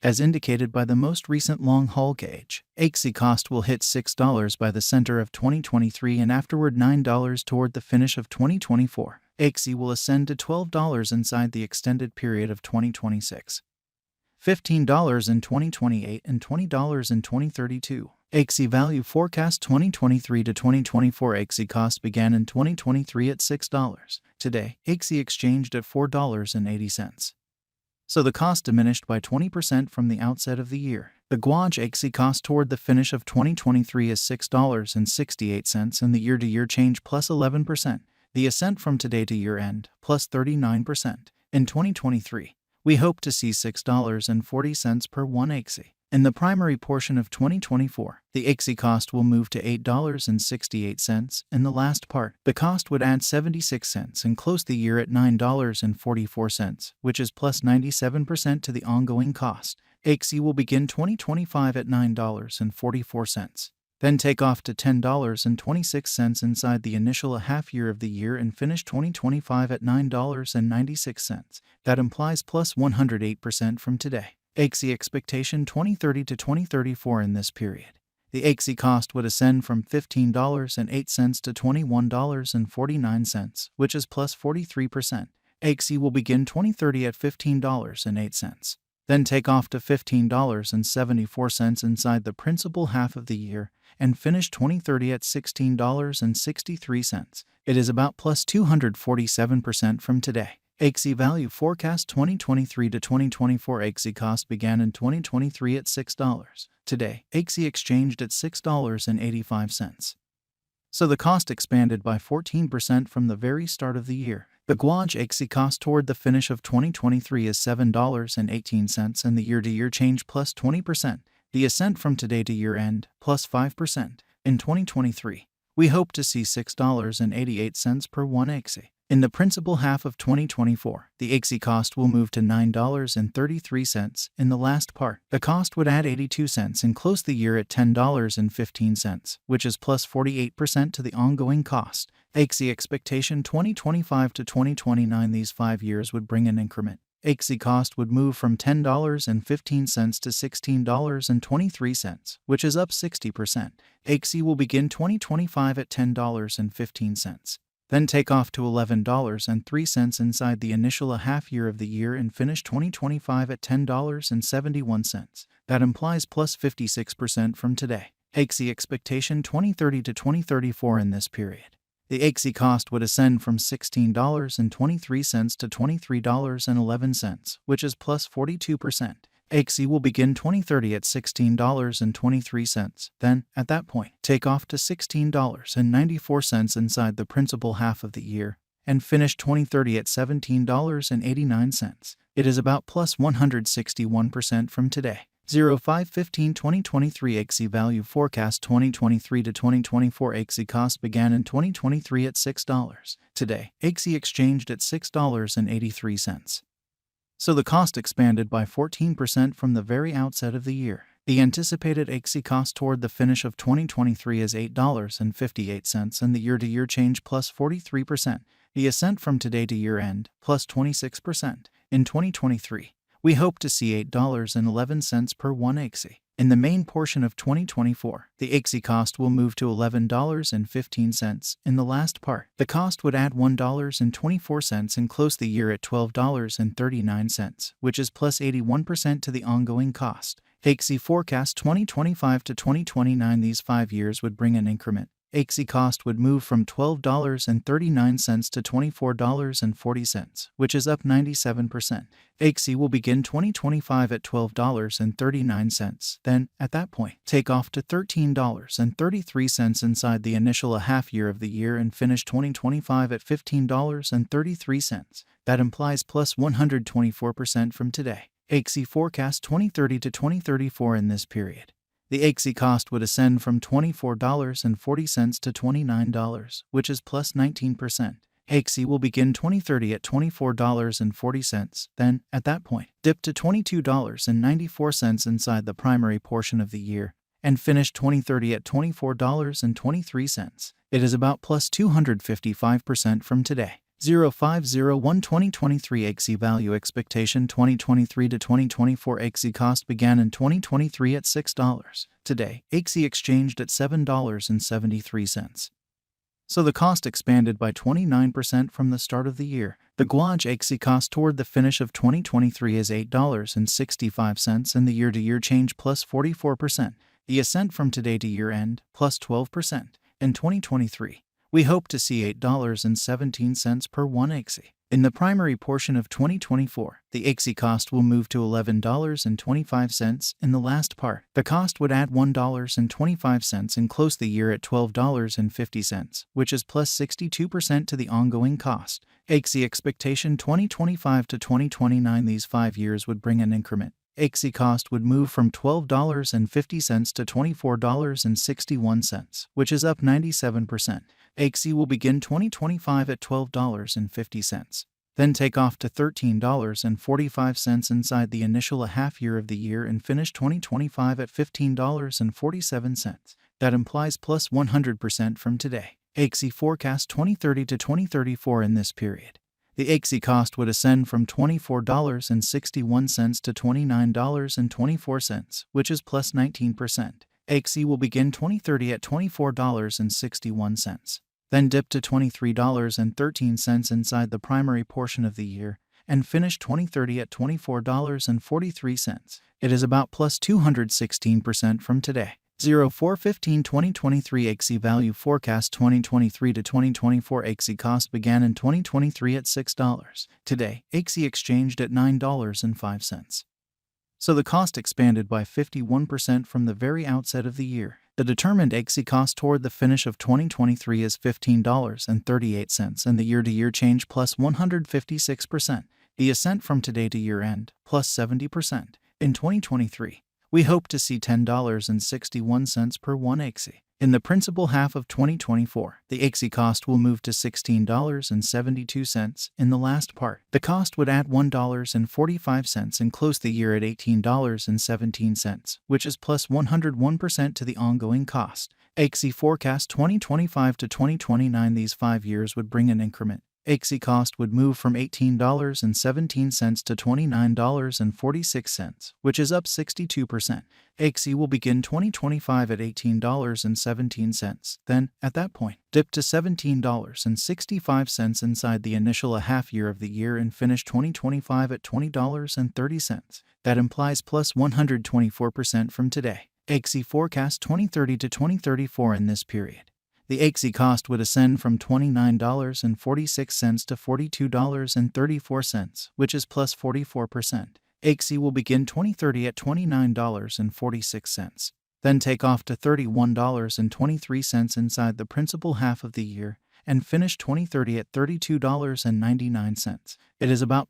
As indicated by the most recent long-haul gauge, Axie cost will hit $6 by the center of 2023 and afterward $9 toward the finish of 2024. Axie will ascend to $12 inside the extended period of 2026. $15 in 2028 and $20 in 2032. Axie value forecast 2023 to 2024. Axie cost began in 2023 at $6. Today, Axie exchanged at $4.80. So the cost diminished by 20% from the outset of the year. The gauge Axie cost toward the finish of 2023 is $6.68 and the year-to-year change plus 11%. The ascent from today to year-end plus 39%. In 2023, we hope to see $6.40 per 1 Axie. In the primary portion of 2024, the Axie cost will move to $8.68. In the last part, the cost would add 76 cents and close the year at $9.44, which is plus 97% to the ongoing cost. Axie will begin 2025 at $9.44. Then take off to $10.26 inside the initial half year of the year and finish 2025 at $9.96. That implies plus 108% from today. Axie expectation 2030 to 2034 in this period. The Axie cost would ascend from $15.08 to $21.49, which is plus 43%. Axie will begin 2030 at $15.08. Then take off to $15.74 inside the principal half of the year and finish 2030 at $16.63. It is about plus 247% from today. Axie value forecast 2023 to 2024. Axie cost began in 2023 at $6. Today, Axie exchanged at $6.85. So the cost expanded by 14% from the very start of the year. The gauge Axie cost toward the finish of 2023 is $7.18 and the year-to-year change plus 20%. The ascent from today to year-end plus 5%. In 2023, we hope to see $6.88 per 1 Axie. In the principal half of 2024, the Axie cost will move to $9.33. In the last part, the cost would add 82 cents and close the year at $10.15, which is plus 48% to the ongoing cost. Axie expectation 2025 to 2029. These 5 years would bring an increment. Axie cost would move from $10.15 to $16.23, which is up 60%. Axie will begin 2025 at $10.15. Then take off to $11.03 inside the initial half year of the year and finish 2025 at $10.71. That implies plus 56% from today. Axie expectation 2030 to 2034 in this period. The Axie cost would ascend from $16.23 to $23.11, which is plus 42%. Axie will begin 2030 at $16.23. Then, at that point, take off to $16.94 inside the principal half of the year and finish 2030 at $17.89. It is about plus 161% from today. 05/15/2023 Axie value forecast 2023 to 2024. Axie cost began in 2023 at $6. Today, Axie exchanged at $6.83. So the cost expanded by 14% from the very outset of the year. The anticipated Axie cost toward the finish of 2023 is $8.58 and the year-to-year change plus 43%. The ascent from today to year-end plus 26%. In 2023, we hope to see $8.11 per 1 Axie. In the main portion of 2024, the Axie cost will move to $11.15. In the last part, the cost would add $1.24 and close the year at $12.39, which is plus 81% to the ongoing cost. Axie forecast 2025 to 2029. These 5 years would bring an increment. Axie cost would move from $12.39 to $24.40, which is up 97%. Axie will begin 2025 at $12.39. Then, at that point, take off to $13.33 inside the initial half year of the year and finish 2025 at $15.33. That implies plus 124% from today. Axie forecast 2030 to 2034 in this period. The Axie cost would ascend from $24.40 to $29, which is plus 19%. Axie will begin 2030 at $24.40, then, at that point, dip to $22.94 inside the primary portion of the year, and finish 2030 at $24.23. It is about plus 255% from today. 0501 2023 Axie value expectation 2023 to 2024 Axie cost began in 2023 at $6. Today, Axie exchanged at $7.73. So the cost expanded by 29% from the start of the year. The Guaj Axie cost toward the finish of 2023 is $8.65 and the year-to-year change plus 44%. The ascent from today to year-end plus 12%. In 2023, we hope to see $8.17 per 1 Axie. In the primary portion of 2024, the Axie cost will move to $11.25 in the last part. The cost would add $1.25 and close the year at $12.50, which is plus 62% to the ongoing cost. Axie expectation 2025 to 2029 these 5 years would bring an increment. Axie cost would move from $12.50 to $24.61, which is up 97%. Axie will begin 2025 at $12.50, then take off to $13.45 inside the initial half year of the year and finish 2025 at $15.47. That implies plus 100% from today. Axie forecast 2030 to 2034 in this period. The Axie cost would ascend from $24.61 to $29.24, which is plus 19%. Axie will begin 2030 at $24.61, then dip to $23.13 inside the primary portion of the year, and finish 2030 at $24.43. It is about plus 216% from today. 0415 2023 Axie value forecast 2023 to 2024 Axie cost began in 2023 at $6. Today, Axie exchanged at $9.05. So the cost expanded by 51% from the very outset of the year. The determined Axie cost toward the finish of 2023 is $15.38 and the year-to-year change plus 156%. The ascent from today to year-end plus 70%. In 2023, we hope to see $10.61 per 1 Axie. In the principal half of 2024, the Axie cost will move to $16.72 in the last part. The cost would add $1.45 and close the year at $18.17, which is plus 101% to the ongoing cost. Axie forecast 2025 to 2029 these 5 years would bring an increment. Axie cost would move from $18.17 to $29.46, which is up 62%. Axie will begin 2025 at $18.17, then, at that point, dip to $17.65 inside the initial half year of the year and finish 2025 at $20.30. That implies plus 124% from today. Axie forecast 2030 to 2034 in this period. The Axie cost would ascend from $29.46 to $42.34, which is plus 44%. Axie will begin 2030 at $29.46, then take off to $31.23 inside the principal half of the year, and finish 2030 at $32.99. It is about